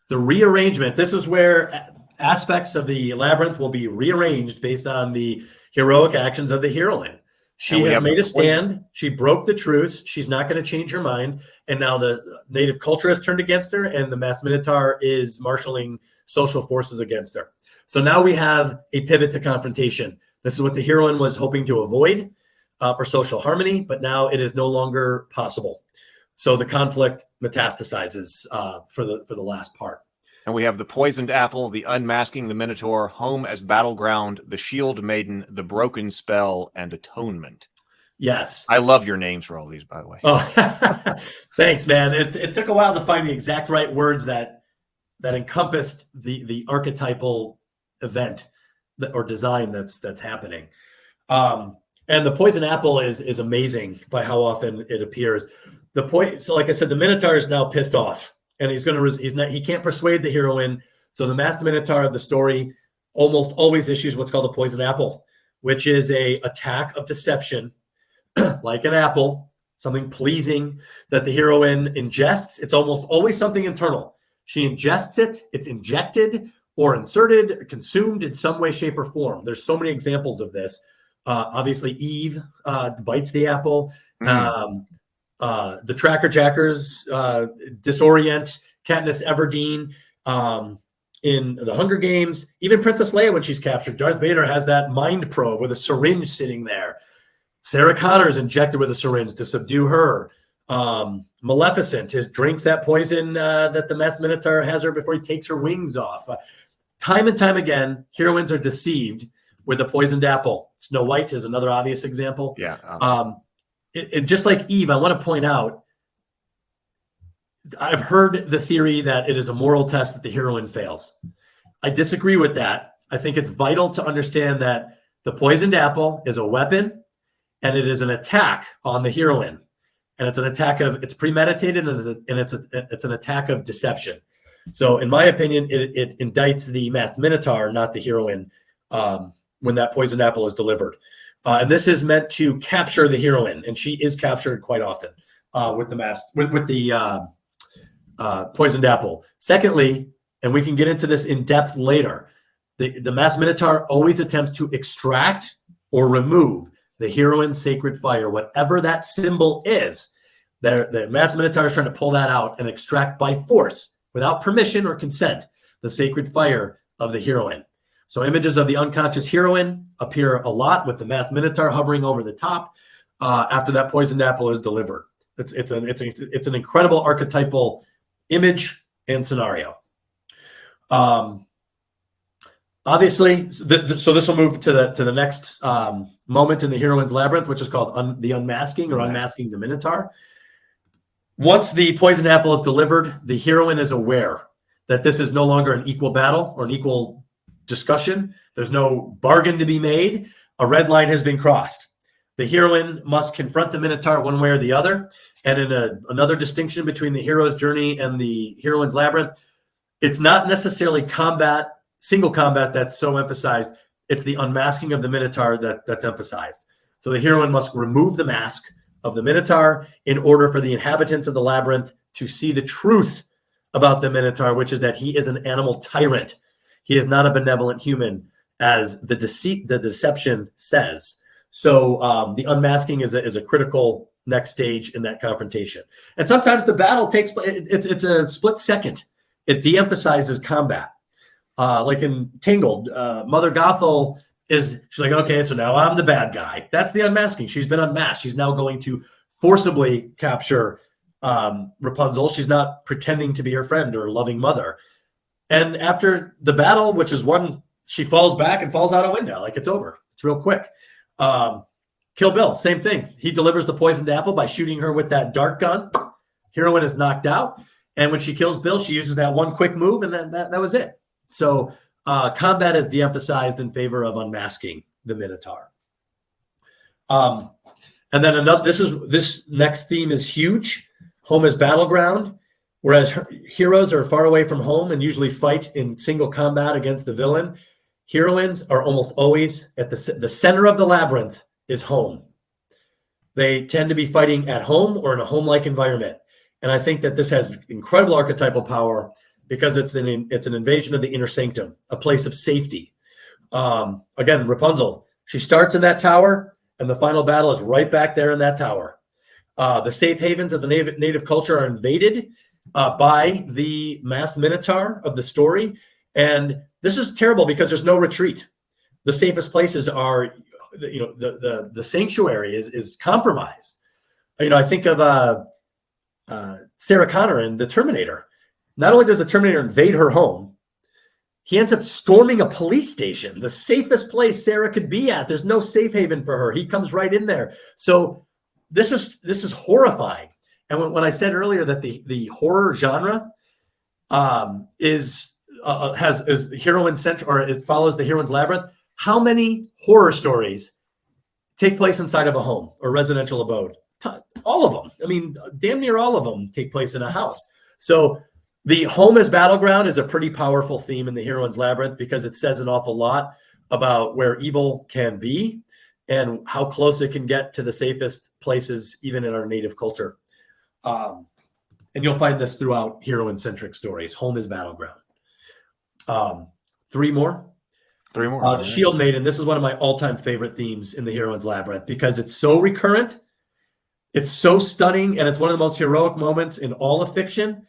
The rearrangement, this is where aspects of the labyrinth will be rearranged based on the heroic actions of the heroine. She has made a stand. She broke the truce. She's not going to change her mind. And now the native culture has turned against her, and the masked minotaur is marshaling social forces against her. So now we have a pivot to confrontation. This is what the heroine was hoping to avoid for social harmony, but now it is no longer possible. So the conflict metastasizes for the last part. And we have the poisoned apple, the unmasking the minotaur, home as battleground, the shield maiden, the broken spell, and atonement. Yes. I love your names for all these, by the way. Oh, thanks, man. It took a while to find the exact right words that encompassed the archetypal event or design that's happening. And the poison apple is amazing by how often it appears. So like I said, the minotaur is now pissed off. And he can't persuade the heroine. So the masked minotaur of the story almost always issues what's called a poison apple, which is a attack of deception, like an apple, something pleasing that the heroine ingests. It's almost always something internal. She ingests it, it's injected or inserted, or consumed in some way, shape, or form. There's so many examples of this. Obviously, Eve bites the apple. The Tracker Jackers disorient Katniss Everdeen in the Hunger Games. Even Princess Leia, when she's captured, Darth Vader has that mind probe with a syringe sitting there. Sarah Connor is injected with a syringe to subdue her. Maleficent drinks that poison that the masked minotaur has her before he takes her wings off. Time and time again, heroines are deceived with a poisoned apple. Snow White is another obvious example. Yeah. Just like Eve, I want to point out, I've heard the theory that it is a moral test that the heroine fails. I disagree with that. I think it's vital to understand that the poisoned apple is a weapon and it is an attack on the heroine. And it's premeditated and it's an attack of deception. So in my opinion, it indicts the masked minotaur, not the heroine, when that poisoned apple is delivered. And this is meant to capture the heroine, and she is captured quite often with the poisoned apple. Secondly, and we can get into this in depth later, the masked minotaur always attempts to extract or remove the heroine's sacred fire, whatever that symbol is. The masked minotaur is trying to pull that out and extract by force, without permission or consent, the sacred fire of the heroine. So images of the unconscious heroine appear a lot with the masked minotaur hovering over the top after that poisoned apple is delivered. It's an incredible archetypal image and scenario. Obviously, so this will move to the next moment in the heroine's labyrinth, which is called the unmasking or unmasking the minotaur. Once the poison apple is delivered, the heroine is aware that this is no longer an equal battle or an equal discussion. There's no bargain to be made. A red line has been crossed. The heroine must confront the minotaur one way or the other. And in another distinction between the hero's journey and the heroine's labyrinth, it's not necessarily single combat that's so emphasized. It's the unmasking of the minotaur that's emphasized. So the heroine must remove the mask of the minotaur in order for the inhabitants of the labyrinth to see the truth about the minotaur, which is that he is an animal tyrant. He is not a benevolent human, as the deception says. So the unmasking is a critical next stage in that confrontation. And sometimes the battle takes place. It's a split second. It de-emphasizes combat. Like in Tangled, Mother Gothel she's like, okay, so now I'm the bad guy. That's the unmasking. She's been unmasked. She's now going to forcibly capture Rapunzel. She's not pretending to be her friend or loving mother. And after the battle, which is one, she falls back and falls out a window. Like, it's over. It's real quick. Kill Bill, same thing. He delivers the poisoned apple by shooting her with that dart gun. Heroine is knocked out. And when she kills Bill, she uses that one quick move, and then that was it. So combat is de-emphasized in favor of unmasking the minotaur. And then this next theme is huge. Home is battleground. Whereas heroes are far away from home and usually fight in single combat against the villain, heroines are almost always at the center of the labyrinth is home. They tend to be fighting at home or in a home-like environment. And I think that this has incredible archetypal power because it's an invasion of the inner sanctum, a place of safety. Again, Rapunzel, she starts in that tower, and the final battle is right back there in that tower. The safe havens of the native culture are invaded by the masked minotaur of the story, and this is terrible because there's no retreat. The safest places are, the sanctuary is compromised. I think of Sarah Connor in The Terminator. Not only does the Terminator invade her home, he ends up storming a police station, the safest place Sarah could be at. There's no safe haven for her. He comes right in there. So this is horrifying. And when I said earlier that the horror genre is heroine central, or it follows the heroine's labyrinth, how many horror stories take place inside of a home or residential abode? All of them. I mean, damn near all of them take place in a house. So the home as battleground is a pretty powerful theme in the heroine's labyrinth because it says an awful lot about where evil can be and how close it can get to the safest places, even in our native culture. And you'll find this throughout heroine-centric stories. Home is battleground. Three more. The Shield Maiden. This is one of my all-time favorite themes in the heroine's labyrinth because it's so recurrent, it's so stunning, and it's one of the most heroic moments in all of fiction.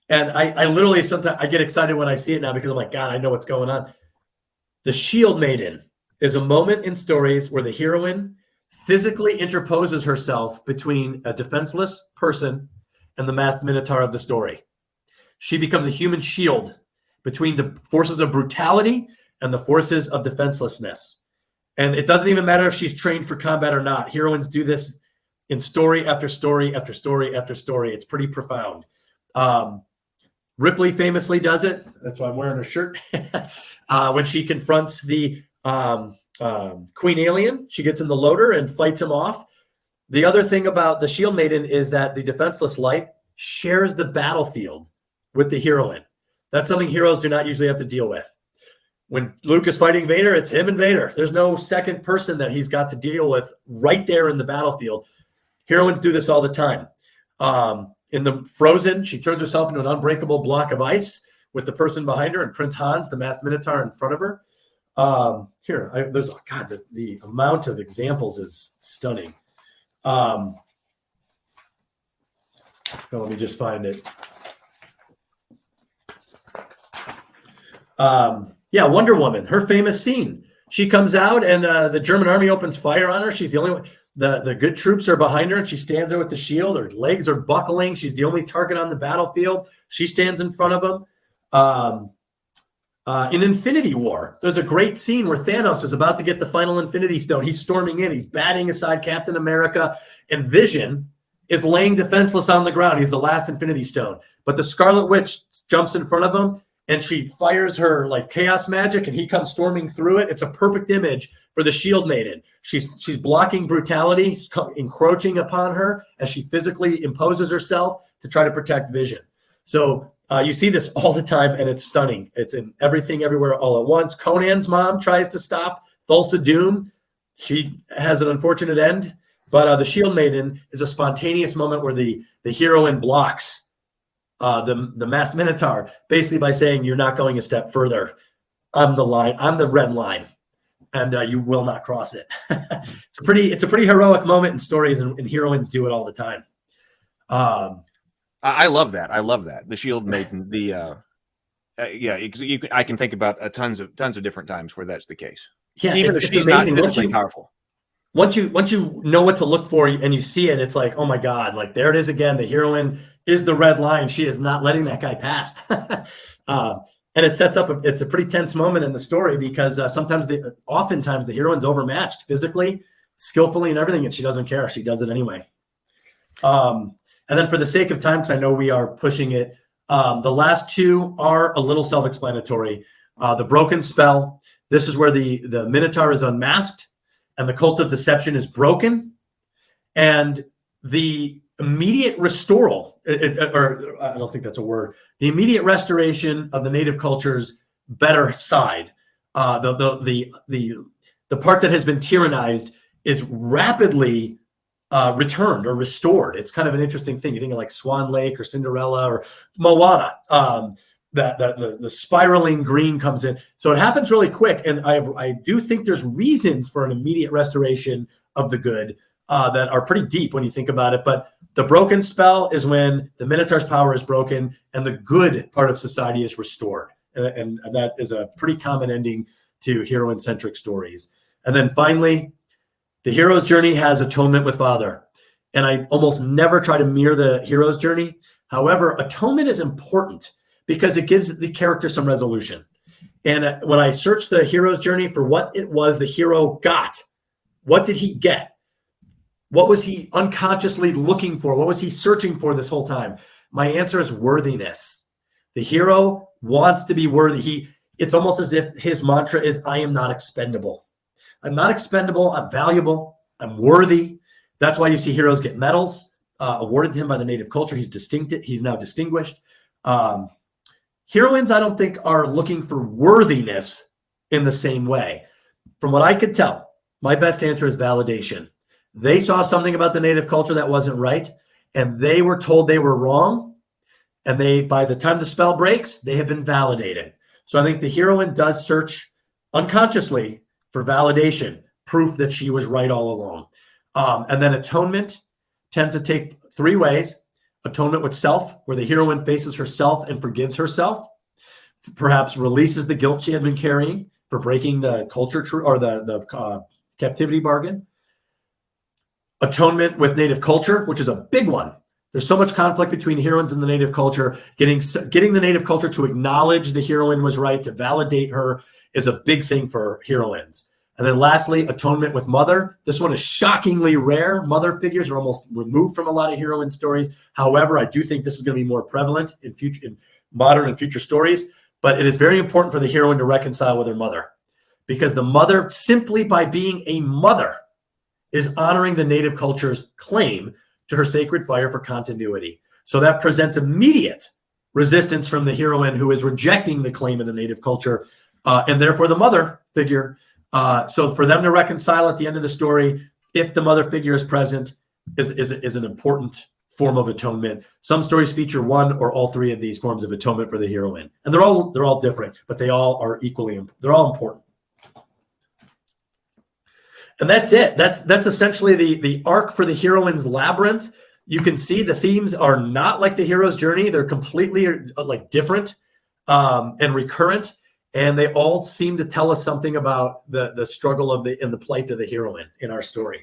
And I literally sometimes I get excited when I see it now because I'm like, God, I know what's going on. The Shield Maiden is a moment in stories where the heroine physically interposes herself between a defenseless person and the masked minotaur of the story. She becomes a human shield between the forces of brutality and the forces of defenselessness. And it doesn't even matter if she's trained for combat or not. Heroines do this in story after story after story after story. It's pretty profound. Ripley famously does it. That's why I'm wearing her shirt. When she confronts the Queen Alien, she gets in the loader and fights him off. The other thing about the Shield Maiden is that the defenseless life shares the battlefield with the heroine. That's something heroes do not usually have to deal with. When Luke is fighting Vader, it's him and Vader. There's no second person that he's got to deal with right there in the battlefield. Heroines do this all the time. In the Frozen, she turns herself into an unbreakable block of ice with the person behind her and Prince Hans, the masked minotaur, in front of her. The amount of examples is stunning. Let me just find it. Wonder Woman, her famous scene. She comes out and the German army opens fire on her. She's the only one. The good troops are behind her and she stands there with the shield. Her legs are buckling. She's the only target on the battlefield. She stands in front of them. In Infinity War, there's a great scene where Thanos is about to get the final Infinity Stone. He's storming in. He's batting aside Captain America, and Vision is laying defenseless on the ground. He's the last Infinity Stone. But the Scarlet Witch jumps in front of him, and she fires her like chaos magic, and he comes storming through it. It's a perfect image for the Shield Maiden. She's blocking brutality, encroaching upon her as she physically imposes herself to try to protect Vision. So you see this all the time, and it's stunning. It's in Everything Everywhere All at Once. Conan's mom tries to stop Thulsa Doom. She has an unfortunate end, but the Shield Maiden is a spontaneous moment where the heroine blocks the masked minotaur, basically by saying, "You're not going a step further. I'm the line. I'm the red line, and you will not cross it." It's a pretty heroic moment in stories, and heroines do it all the time. I love that. I love that. The Shield Maiden. I can think about tons of different times where that's the case. Yeah, even if she's not physically powerful. Once you know what to look for and you see it, it's like, oh my God, like there it is again. The heroine is the red line. She is not letting that guy past. And it sets up it's a pretty tense moment in the story because oftentimes the heroine's overmatched physically, skillfully, and everything, and she doesn't care. She does it anyway. And then for the sake of time, because I know we are pushing it, the last two are a little self-explanatory. The Broken Spell. This is where the Minotaur is unmasked and the cult of deception is broken. And the immediate restoral, or I don't think that's a word, the immediate restoration of the native culture's better side, the part that has been tyrannized is rapidly returned or restored. It's kind of an interesting thing. You think of like Swan Lake or Cinderella or Moana. the spiraling green comes in. So it happens really quick. And I do think there's reasons for an immediate restoration of the good that are pretty deep when you think about it. But the broken spell is when the Minotaur's power is broken and the good part of society is restored. And that is a pretty common ending to hero-centric stories. And then finally, the hero's journey has atonement with Father. And I almost never try to mirror the hero's journey. However, atonement is important because it gives the character some resolution. And when I searched the hero's journey for what it was the hero got, what did he get? What was he unconsciously looking for? What was he searching for this whole time? My answer is worthiness. The hero wants to be worthy. It's almost as if his mantra is, I am not expendable. I'm not expendable. I'm valuable. I'm worthy. That's why you see heroes get medals awarded to him by the native culture. He's now distinguished. Heroines, I don't think, are looking for worthiness in the same way. From what I could tell, my best answer is validation. They saw something about the native culture that wasn't right, and they were told they were wrong. And by the time the spell breaks, they have been validated. So I think the heroine does search unconsciously for validation, proof that she was right all along. And then atonement tends to take three ways. Atonement with self, where the heroine faces herself and forgives herself, perhaps releases the guilt she had been carrying for breaking the culture or the captivity bargain. Atonement with native culture, which is a big one. There's so much conflict between heroines and the native culture. Getting the native culture to acknowledge the heroine was right, to validate her, is a big thing for heroines. And then lastly, atonement with mother. This one is shockingly rare. Mother figures are almost removed from a lot of heroine stories. However, I do think this is going to be more prevalent in modern and future stories. But it is very important for the heroine to reconcile with her mother, because the mother, simply by being a mother, is honoring the native culture's claim to her sacred fire for continuity. So that presents immediate resistance from the heroine, who is rejecting the claim of the native culture, and therefore the mother figure. So for them to reconcile at the end of the story, if the mother figure is present, is an important form of atonement. Some stories feature one or all three of these forms of atonement for the heroine, and they're all different, but they all are they're all important. And that's it. That's essentially the arc for the heroine's labyrinth. You can see the themes are not like the hero's journey. They're completely like different and recurrent. And they all seem to tell us something about the struggle and the plight of the heroine in our story.